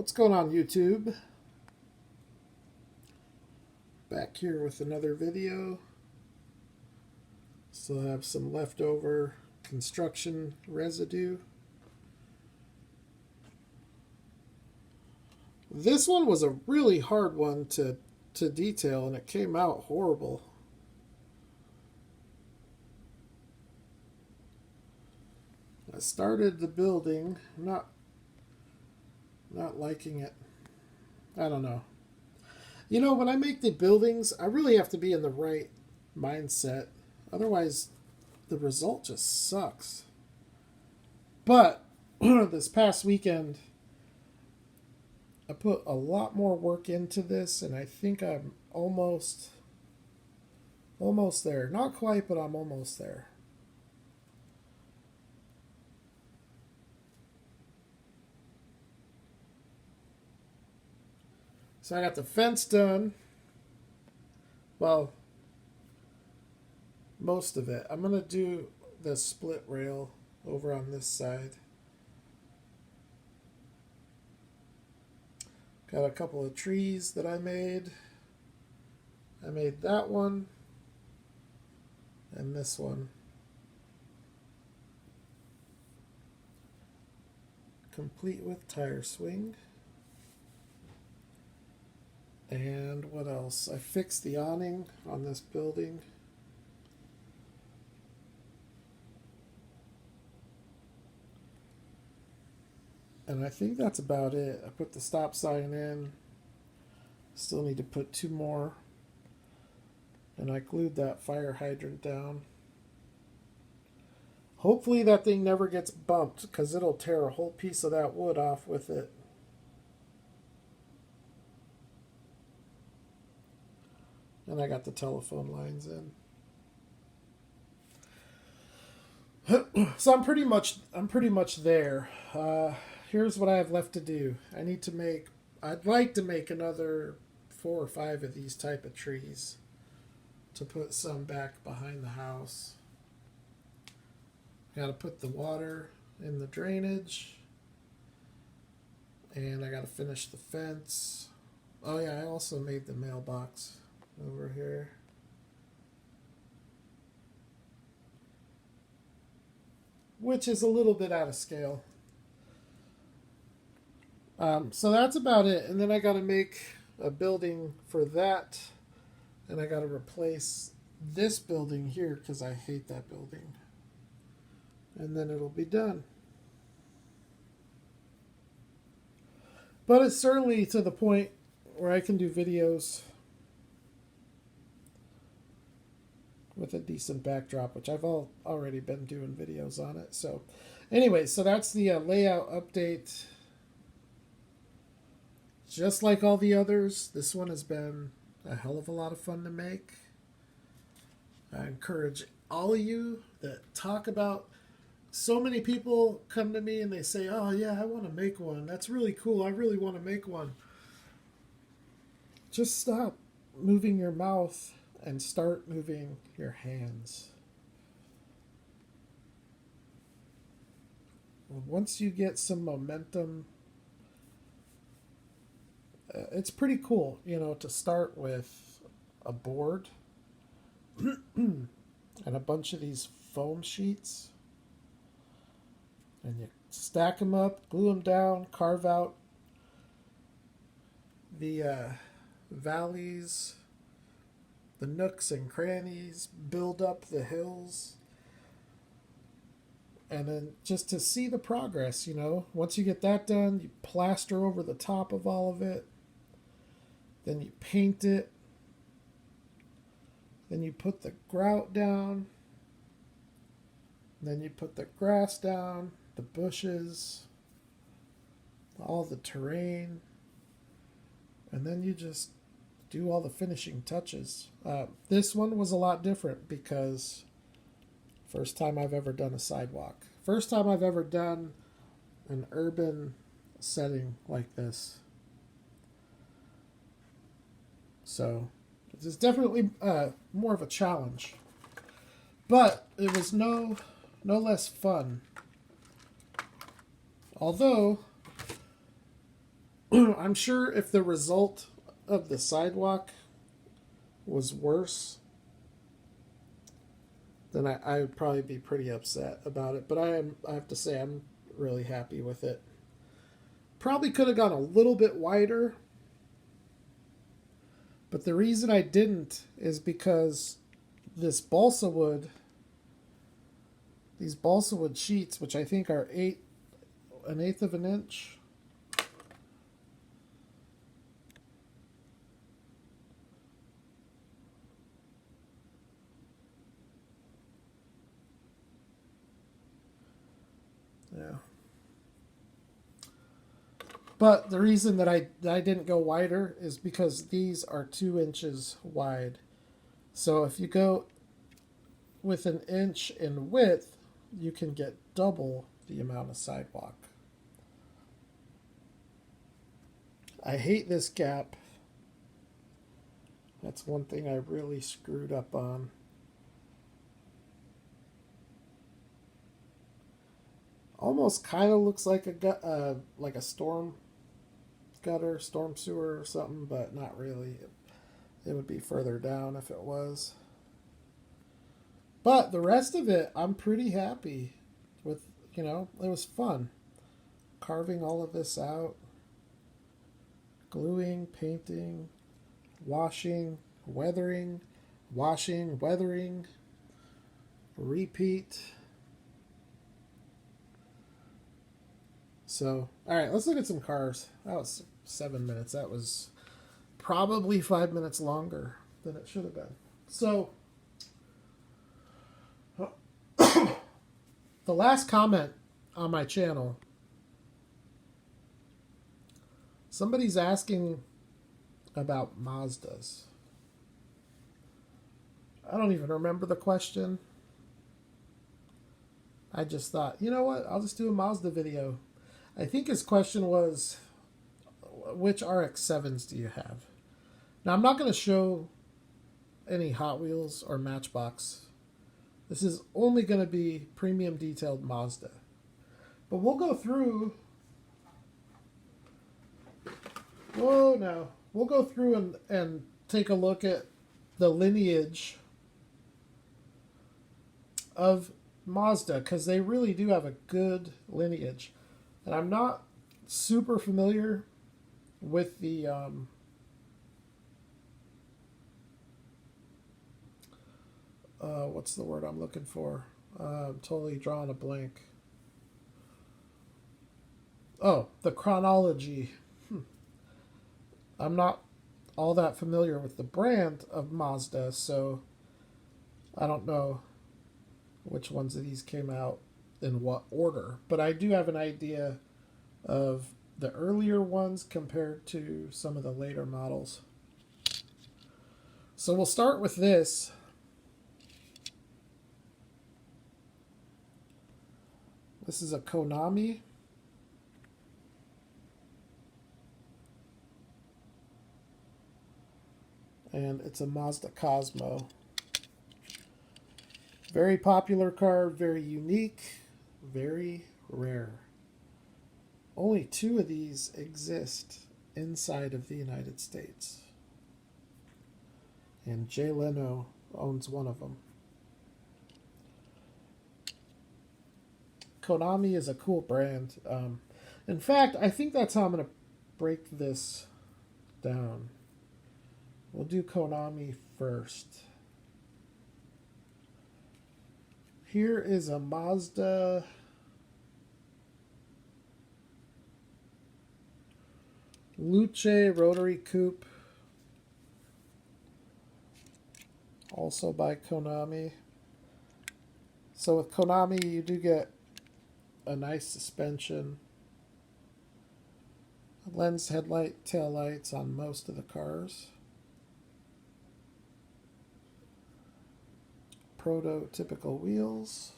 What's going on, YouTube? Back here with another video. Still have some leftover construction residue. This one was a really hard one to detail, and it came out horrible. I started the building, not liking it. I don't know. You know, when I make the buildings, I really have to be in the right mindset. Otherwise, the result just sucks. But this past weekend, I put a lot more work into this, and I think I'm almost there. Not quite, but I'm almost there. So I got the fence done. Well, most of it. I'm going to do the split rail over on this side. Got a couple of trees that I made. I made that one and this one. Complete with tire swing. And what else? I fixed the awning on this building. And I think that's about it. I put the stop sign in. Still need to put two more. And I glued that fire hydrant down. Hopefully that thing never gets bumped, because it'll tear a whole piece of that wood off with it. And I got the telephone lines in. So I'm pretty much there. Here's what I have left to do. I'd like to make another 4 or 5 of these type of trees to put some back behind the house. Got to put the water in the drainage. And I got to finish the fence. Oh yeah, I also made the mailbox over here. Which is a little bit out of scale. So that's about it. And then I got to make a building for that. And I got to replace this building here because I hate that building. And then it'll be done. But it's certainly to the point where I can do videos with a decent backdrop, which I've already been doing videos on it. So anyway, so that's the layout update. Just like all the others, this one has been a hell of a lot of fun to make. I encourage all of you that talk about, so many people come to me and they say, oh yeah, I want to make one. That's really cool. I really want to make one. Just stop moving your mouth and start moving your hands. Once you get some momentum, it's pretty cool, you know, to start with a board and a bunch of these foam sheets. And you stack them up, glue them down, carve out the valleys, the nooks and crannies, build up the hills. And then just to see the progress, you know, once you get that done, you plaster over the top of all of it. Then you paint it. Then you put the grout down. Then you put the grass down, the bushes, all the terrain. And then you just do all the finishing touches. This one was a lot different because first time I've ever done a sidewalk. First time I've ever done an urban setting like this. So it's definitely more of a challenge. But it was no less fun. Although I'm sure if the result of the sidewalk was worse, then I would probably be pretty upset about it. But I have to say I'm really happy with it. Probably could have gone a little bit wider, but the reason I didn't is because this balsa wood, these balsa wood sheets, which I think are an eighth of an inch. Yeah. But the reason that I didn't go wider is because these are 2 inches wide. So if you go with an inch in width, you can get double the amount of sidewalk. I hate this gap. That's one thing I really screwed up on. Almost kind of looks like a storm gutter, storm sewer or something, but not really. It would be further down if it was. But the rest of it, I'm pretty happy with. It was fun. Carving all of this out. Gluing, painting, washing, weathering, washing, weathering, repeat. So, all right, let's look at some cars. That was 7 minutes. That was probably 5 minutes longer than it should have been. So, the last comment on my channel, somebody's asking about Mazdas. I don't even remember the question. I just thought, you know what? I'll just do a Mazda video. I think his question was, which RX-7s do you have? Now, I'm not going to show any Hot Wheels or Matchbox. This is only going to be premium detailed Mazda. But we'll go through... Whoa, no. We'll go through and take a look at the lineage of Mazda, because they really do have a good lineage. And I'm not super familiar with the what's the word I'm looking for? I'm totally drawing a blank. Oh, the chronology. I'm not all that familiar with the brand of Mazda, so I don't know which ones of these came out in what order. But I do have an idea of the earlier ones compared to some of the later models. So we'll start with this. This is a Konami. And it's a Mazda Cosmo. Very popular car, very unique, very rare. Only 2 of these exist inside of the United States. And Jay Leno owns one of them. Konami is a cool brand. In fact, I think that's how I'm going to break this down. We'll do Konami first. Here is a Mazda Luce Rotary Coupe, also by Konami. So with Konami, you do get a nice suspension, lens, headlight, tail lights on most of the cars. Prototypical wheels.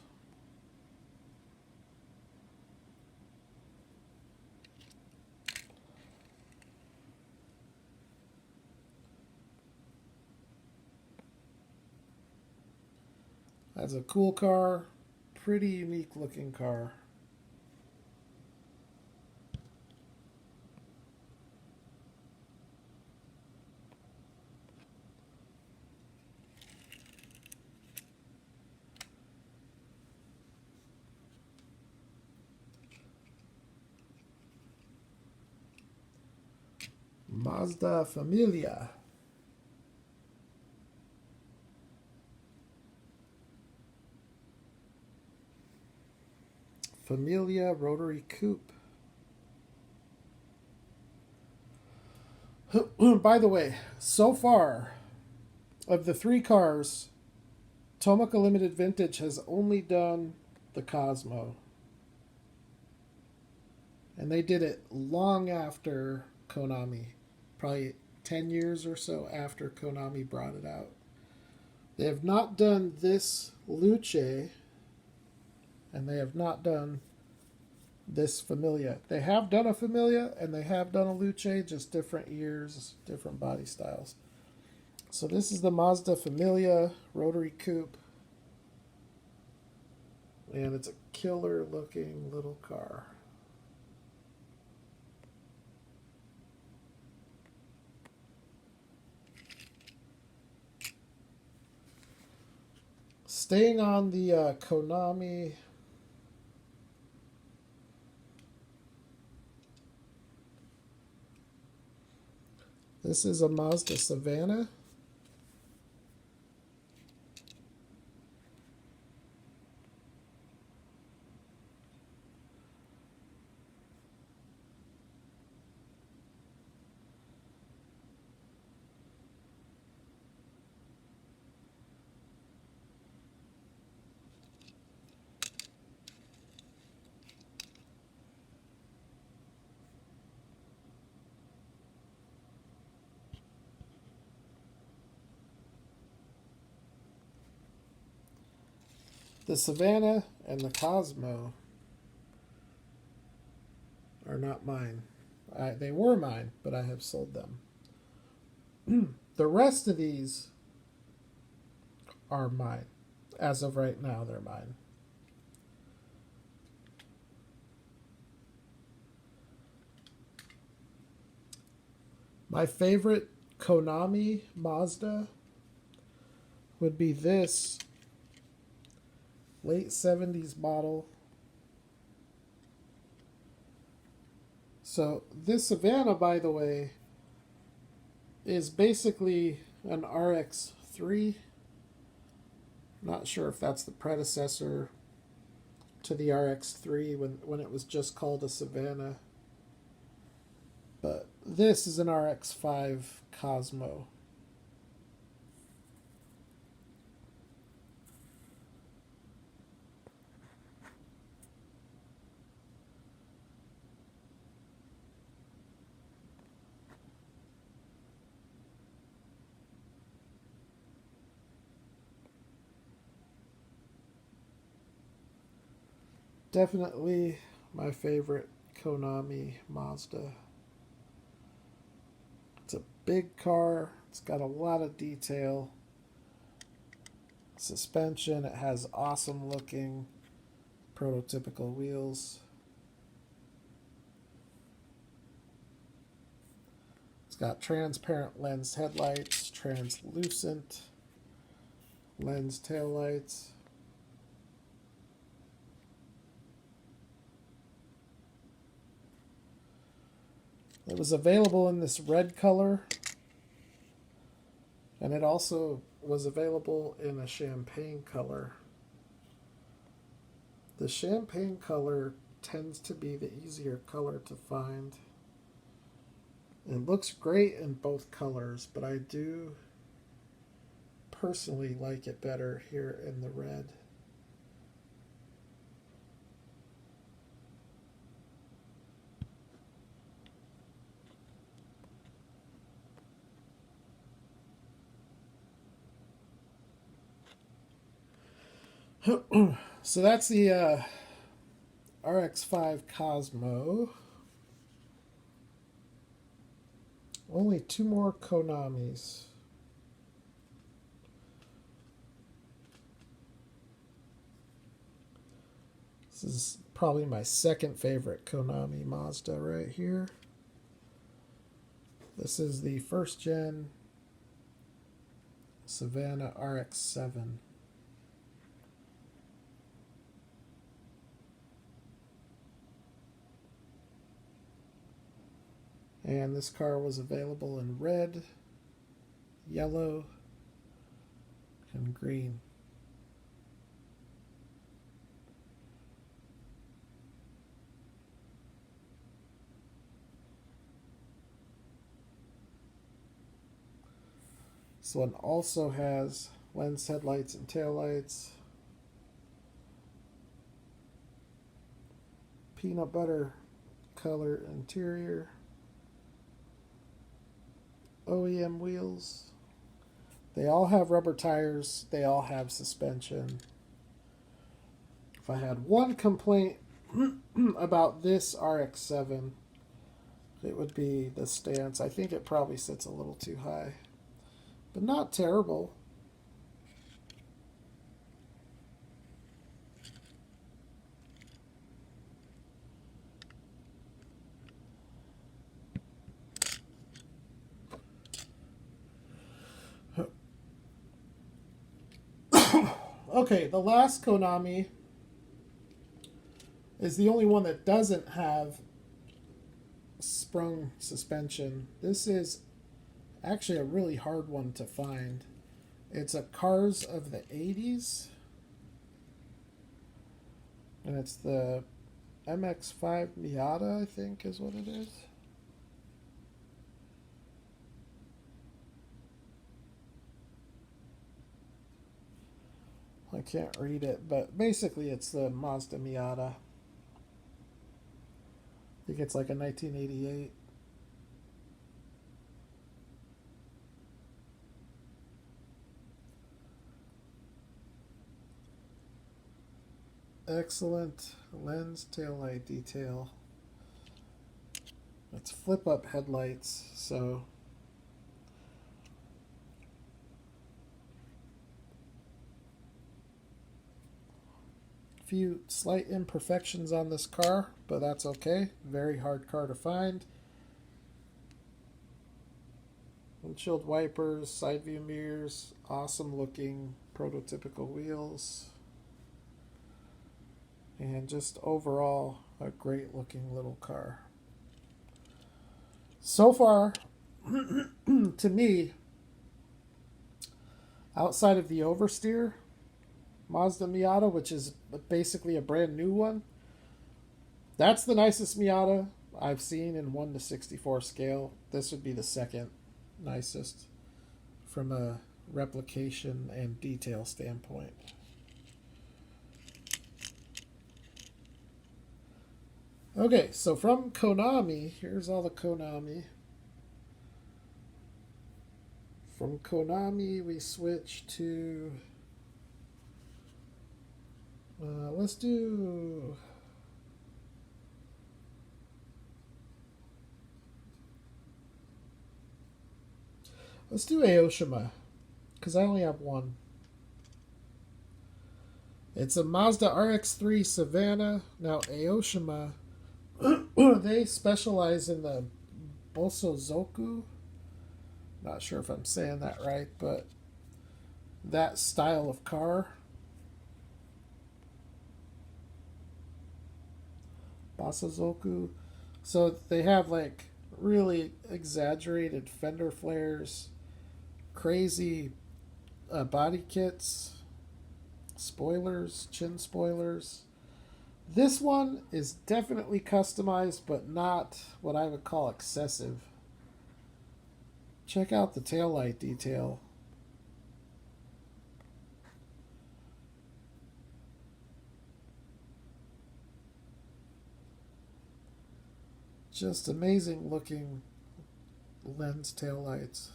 That's a cool car, pretty unique looking car. Mazda Familia. Familia Rotary Coupe. By the way, so far, of the 3 cars, Tomica Limited Vintage has only done the Cosmo. And they did it long after Konami. Probably 10 years or so after Konami brought it out. They have not done this Luce, and they have not done this Familia. They have done a Familia, and they have done a Luce, just different years, different body styles. So this is the Mazda Familia Rotary Coupe. And it's a killer looking little car. Staying on the Konami. This is a Mazda Savannah. The Savannah and the Cosmo are not mine. They were mine, but I have sold them. The rest of these are mine. As of right now, they're mine. My favorite Konami Mazda would be this late 70s model. So this Savannah, by the way, is basically an RX-3. Not sure if that's the predecessor to the RX-3 when it was just called a Savannah. But this is an RX-5 Cosmo. Definitely my favorite Konami Mazda. It's a big car. It's got a lot of detail. Suspension. It has awesome looking prototypical wheels. It's got transparent lens headlights, translucent lens taillights. It was available in this red color, and it also was available in a champagne color. The champagne color tends to be the easier color to find. It looks great in both colors, but I do personally like it better here in the red. So that's the RX-5 Cosmo. Only 2 more Konamis. This is probably my second favorite Konami Mazda right here. This is the first gen Savannah RX-7. And this car was available in red, yellow, and green. This one also has lens, headlights, and taillights. Peanut butter color interior. OEM wheels. They all have rubber tires. They all have suspension. If I had one complaint about this RX-7, it would be the stance. I think it probably sits a little too high, but not terrible. Okay, the last Konami is the only one that doesn't have sprung suspension. This is actually a really hard one to find. It's a Cars of the 80s. And it's the MX-5 Miata, I think is what it is. I can't read it, but basically it's the Mazda Miata. I think it's like a 1988. Excellent lens taillight detail. It's flip-up headlights, so few slight imperfections on this car, but that's okay. Very hard car to find. Windshield wipers, side view mirrors, awesome looking prototypical wheels, and just overall a great looking little car. So far, to me, outside of the oversteer Mazda Miata, which is basically a brand new one, that's the nicest Miata I've seen in 1:64 scale. This would be the second nicest from a replication and detail standpoint. Okay, so from Konami, here's all the Konami. From Konami, we switch to let's do Aoshima, because I only have one. It's a Mazda RX-3 Savannah. Now Aoshima, they specialize in the Bosozoku. Not sure if I'm saying that right, but that style of car. Bosozoku. So they have like really exaggerated fender flares, crazy body kits, spoilers, chin spoilers. This one is definitely customized, but not what I would call excessive. Check out the taillight detail. Just amazing looking lens taillights.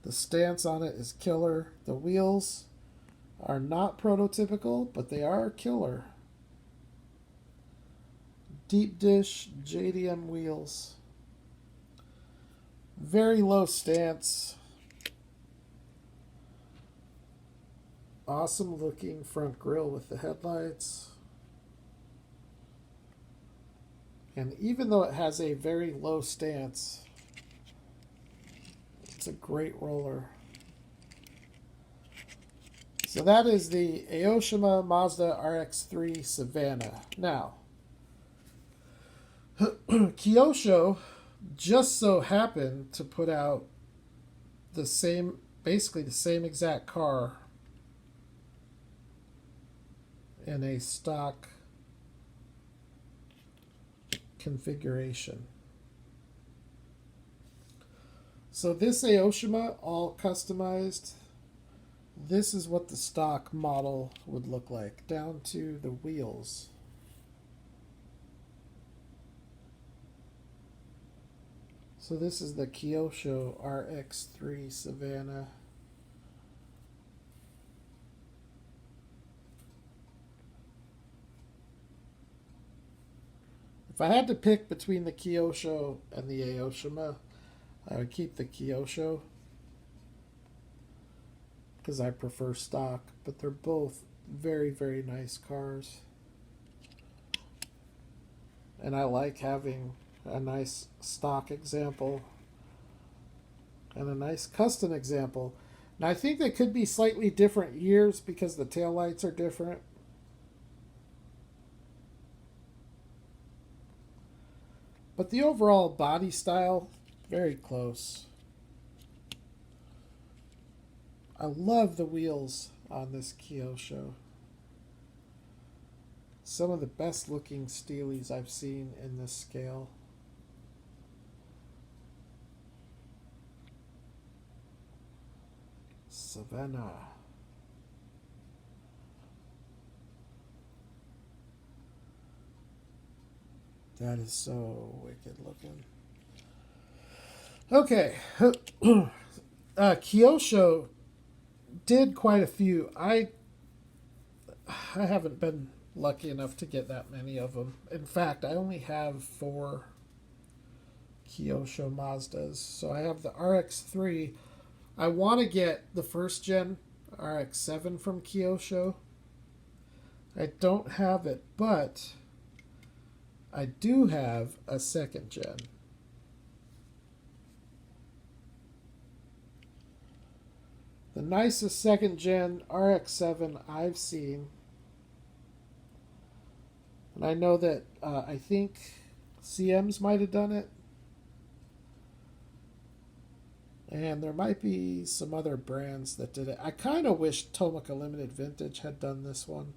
The stance on it is killer. The wheels are not prototypical, but they are killer. Deep dish JDM wheels. Very low stance. Awesome looking front grille with the headlights. And even though it has a very low stance, it's a great roller. So that is the Aoshima Mazda RX-3 Savannah. Now, Kyosho just so happened to put out the same, basically the same exact car in a stock configuration. So this Aoshima, all customized. This is what the stock model would look like, down to the wheels. So this is the Kyosho RX-8 Savannah. If I had to pick between the Kyosho and the Aoshima, I would keep the Kyosho because I prefer stock, but they're both very, very nice cars. And I like having a nice stock example and a nice custom example. Now I think they could be slightly different years because the taillights are different. But the overall body style, very close. I love the wheels on this Kyosho. Some of the best looking Steelies I've seen in this scale. Savannah. That is so wicked looking. Okay. Kyosho did quite a few. I haven't been lucky enough to get that many of them. In fact, I only have 4 Kyosho Mazdas. So I have the RX-3. I want to get the first gen RX-7 from Kyosho. I don't have it, but I do have a second gen. The nicest second gen RX-7 I've seen. And I know that I think CMs might have done it. And there might be some other brands that did it. I kind of wish Tomica Limited Vintage had done this one.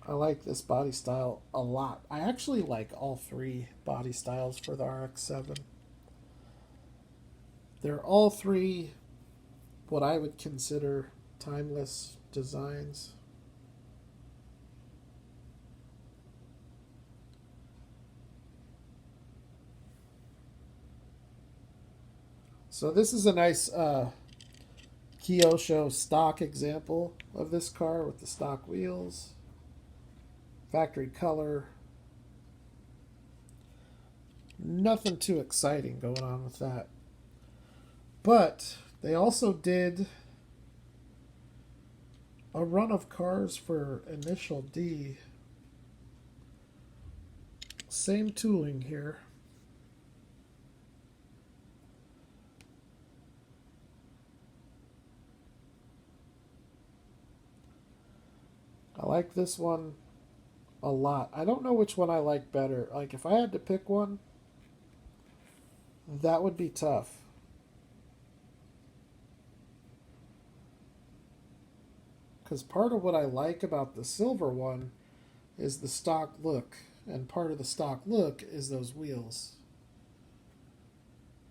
I like this body style a lot. I actually like all 3 body styles for the RX-7. They're all 3 what I would consider timeless designs. So this is a nice Kyosho stock example of this car with the stock wheels. Factory color. Nothing too exciting going on with that. But they also did a run of cars for Initial D. Same tooling here. I like this one a lot. I don't know which one I like better. Like, if I had to pick one, that would be tough. Because part of what I like about the silver one is the stock look. And part of the stock look is those wheels.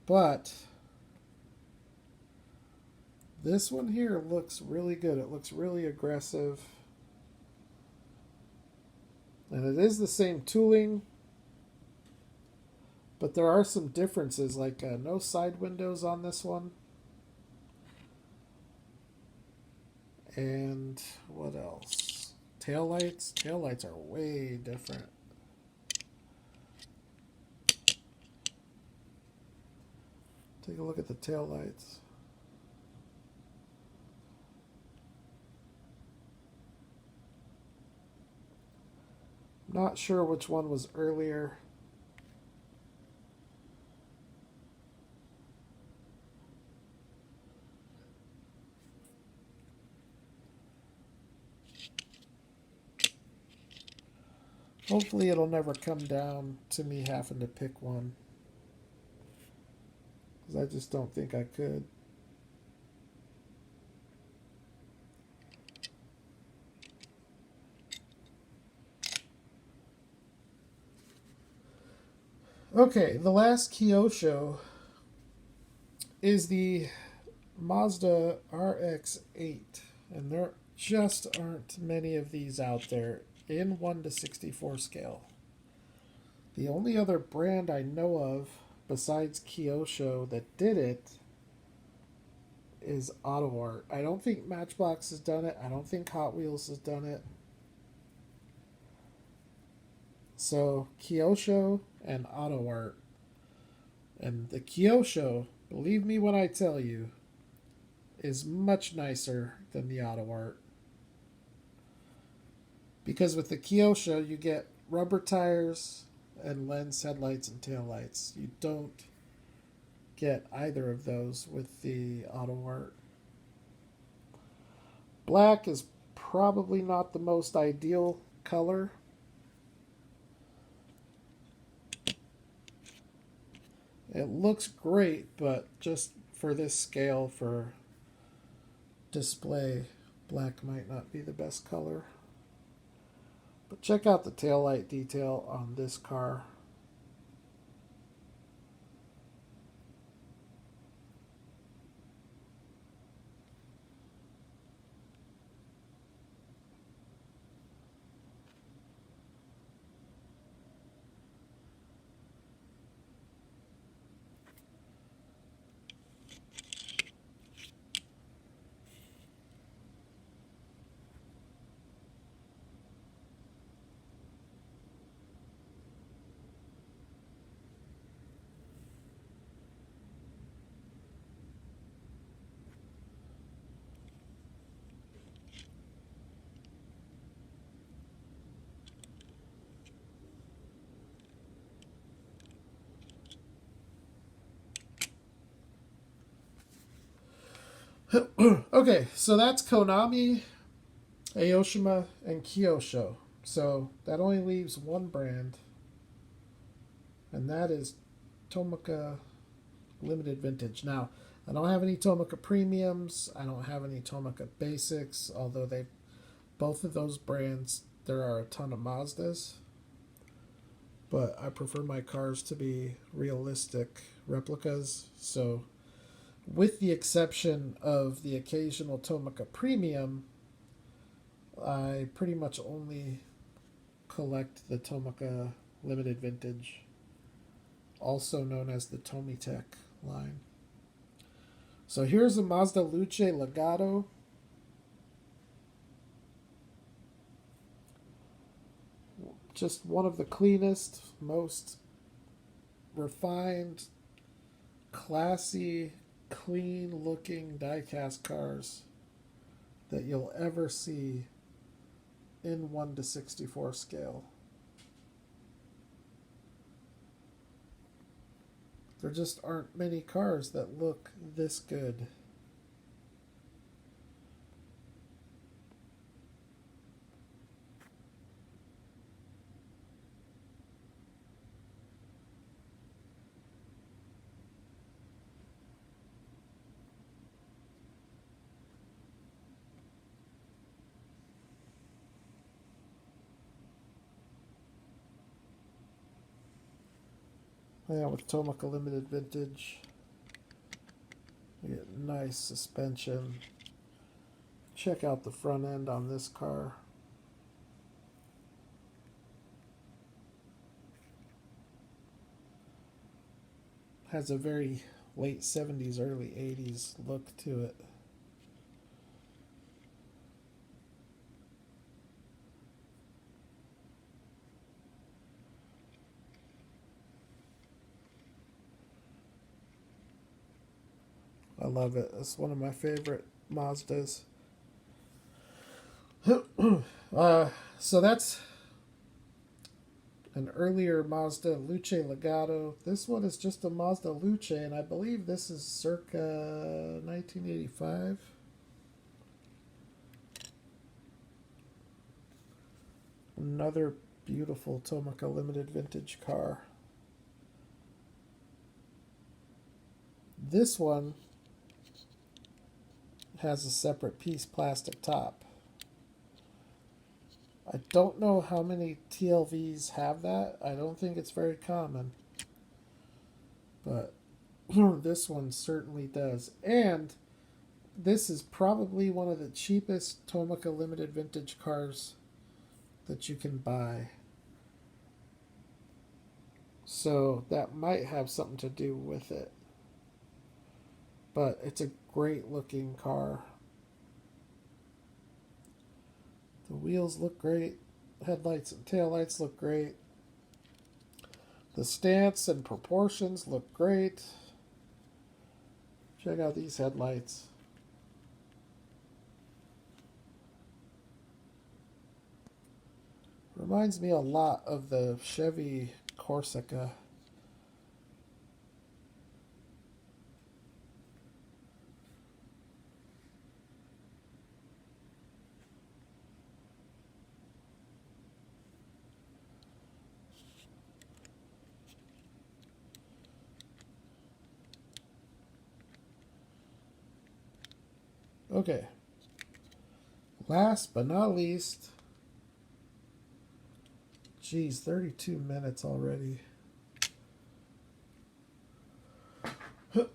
But this one here looks really good. It looks really aggressive. And it is the same tooling, but there are some differences, like no side windows on this one. And what else? Taillights. Taillights are way different. Take a look at the taillights. Not sure which one was earlier. Hopefully it'll never come down to me having to pick one, because I just don't think I could. Okay, the last Kyosho is the Mazda RX-8, and there just aren't many of these out there in 1:64 scale. The only other brand I know of besides Kyosho that did it is Auto Art. I don't think Matchbox has done it. I don't think Hot Wheels has done it. So Kyosho and Auto Art. And the Kyosho, believe me when I tell you, is much nicer than the Auto Art. Because with the Kyosho, you get rubber tires and lens headlights and taillights. You don't get either of those with the Auto Art. Black is probably not the most ideal color. It looks great, but just for this scale, for display, black might not be the best color. But check out the taillight detail on this car. Okay, so that's Konami, Aoshima, and Kyosho. So that only leaves one brand, and that is Tomica Limited Vintage. Now, I don't have any Tomica Premiums. I don't have any Tomica Basics, although they both of those brands, there are a ton of Mazdas. But I prefer my cars to be realistic replicas. So, with the exception of the occasional Tomica Premium, I pretty much only collect the Tomica Limited Vintage, also known as the Tomitech line. So here's a Mazda Luce Legato. Just one of the cleanest, most refined, classy, clean looking diecast cars that you'll ever see in 1:64 scale. There just aren't many cars that look this good. Yeah, with Tomica Limited Vintage, you get nice suspension. Check out the front end on this car. Has a very late 70s, early 80s look to it. I love it. It's one of my favorite Mazdas. So that's an earlier Mazda Luce Legato. This one is just a Mazda Luce, and I believe this is circa 1985. Another Beautiful Tomica Limited vintage car. This one has a separate piece plastic top. I don't know how many TLVs have that. I don't think it's very common. But this one certainly does. And this is probably one of the cheapest Tomica Limited vintage cars that you can buy. So that might have something to do with it. But it's a great looking car. The wheels look great. Headlights and taillights look great. The stance and proportions look great. Check out these headlights. Reminds me a lot of the Chevy Corsica. Okay. Last but not least, geez, 32 minutes already.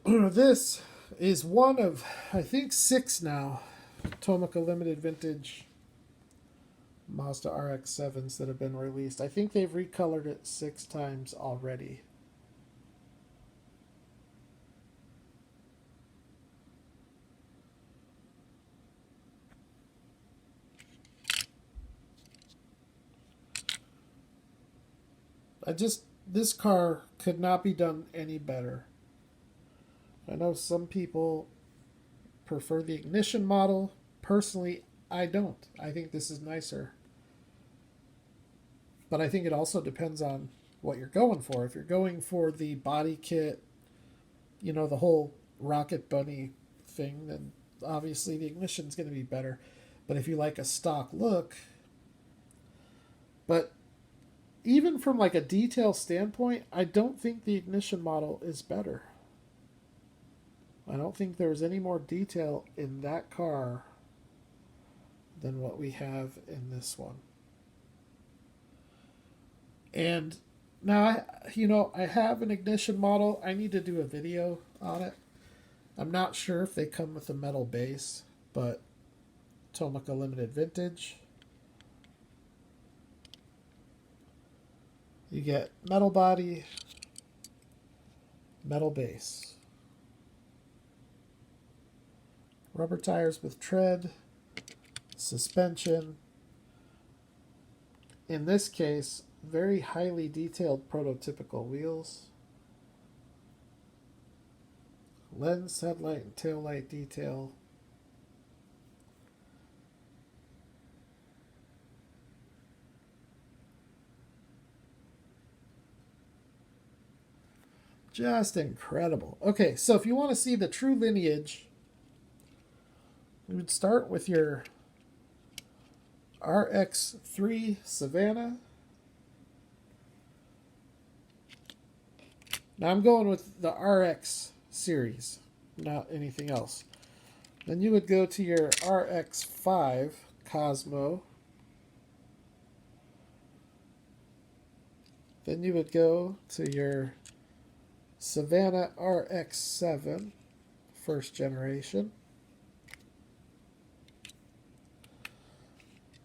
This is one of, I think, 6 now Tomica Limited Vintage Mazda RX-7s that have been released. I think they've recolored it 6 times already. This car could not be done any better. I know some people prefer the ignition model. Personally, I don't. I think this is nicer. But I think it also depends on what you're going for. If you're going for the body kit, you know, the whole Rocket Bunny thing, then obviously the ignition's going to be better. But if you like a stock look, but even from like a detail standpoint, I don't think the ignition model is better. I don't think there's any more detail in that car than what we have in this one. And now, I have an ignition model. I need to do a video on it. I'm not sure if they come with a metal base, but Tomica Limited Vintage. You get metal body, metal base. Rubber tires with tread, suspension. In this case, very highly detailed prototypical wheels. Lens, headlight, and taillight detail. Just incredible. Okay, so if you want to see the true Lineage, we would start with your RX-3 Savannah. Now I'm going with the RX series, not anything else. Then you would go to your RX-5 Cosmo. Then you would go to your Savannah RX-7, first generation.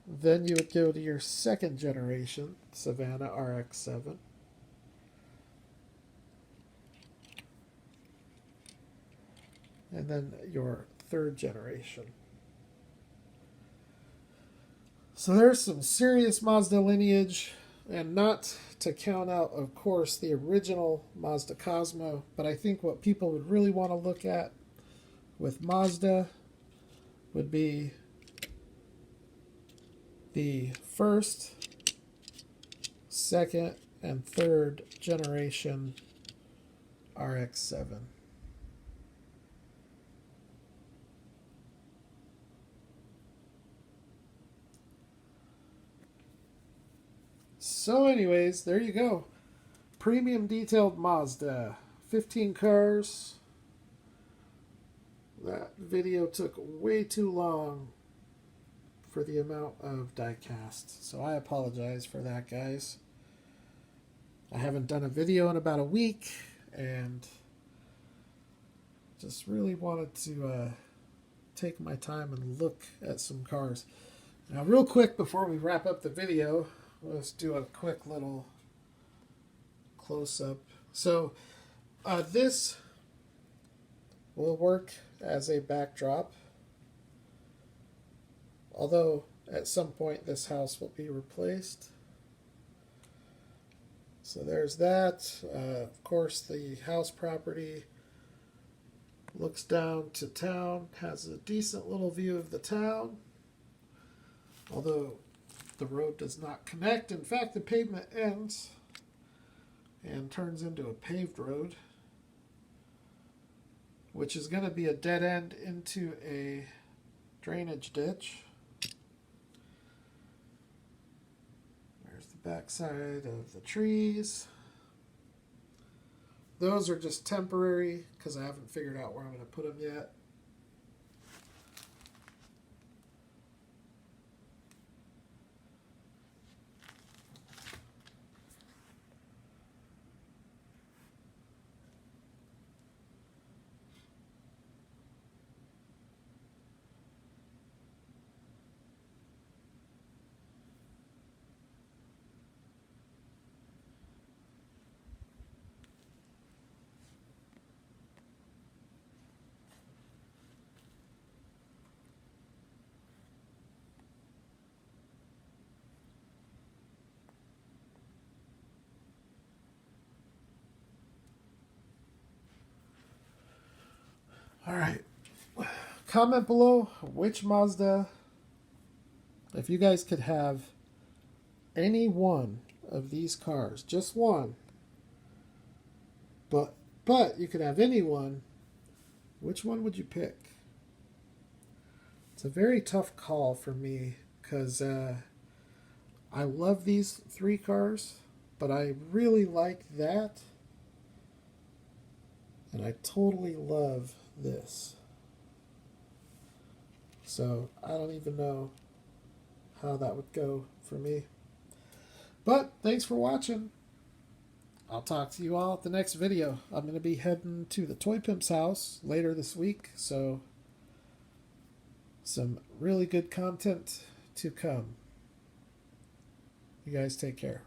Then you would go to your second generation Savannah RX-7. And then your third generation. So there's some serious Mazda lineage, and not to count out, of course, the original Mazda Cosmo, but I think what people would really want to look at with Mazda would be the first, second, and third generation RX-7. So anyways, there you go. Premium detailed Mazda. 15 cars. That video took way too long for the amount of diecast. So I apologize for that, guys. I haven't done a video in about a week, and just really wanted to take my time and look at some cars. Now, real quick, before we wrap up the video, let's do a quick little close-up. So, this will work as a backdrop, although at some point this house will be replaced. So there's that. Of course, the house property looks down to town, has a decent little view of the town, although the road does not connect. In fact, the pavement ends and turns into a paved road, which is going to be a dead end into a drainage ditch. There's the backside of the trees. Those are just temporary because I haven't figured out where I'm going to put them yet. All right. Comment below which Mazda, if you guys could have any one of these cars, just one, but you could have any one, which one would you pick? It's a very tough call for me because I love these three cars, but I really like that, and I totally love this. So I don't even know how that would go for me. But thanks for watching. I'll talk to you all at the next video. I'm going to be heading to the Toy Pimp's house later this week, so some really good content to come. You guys take care.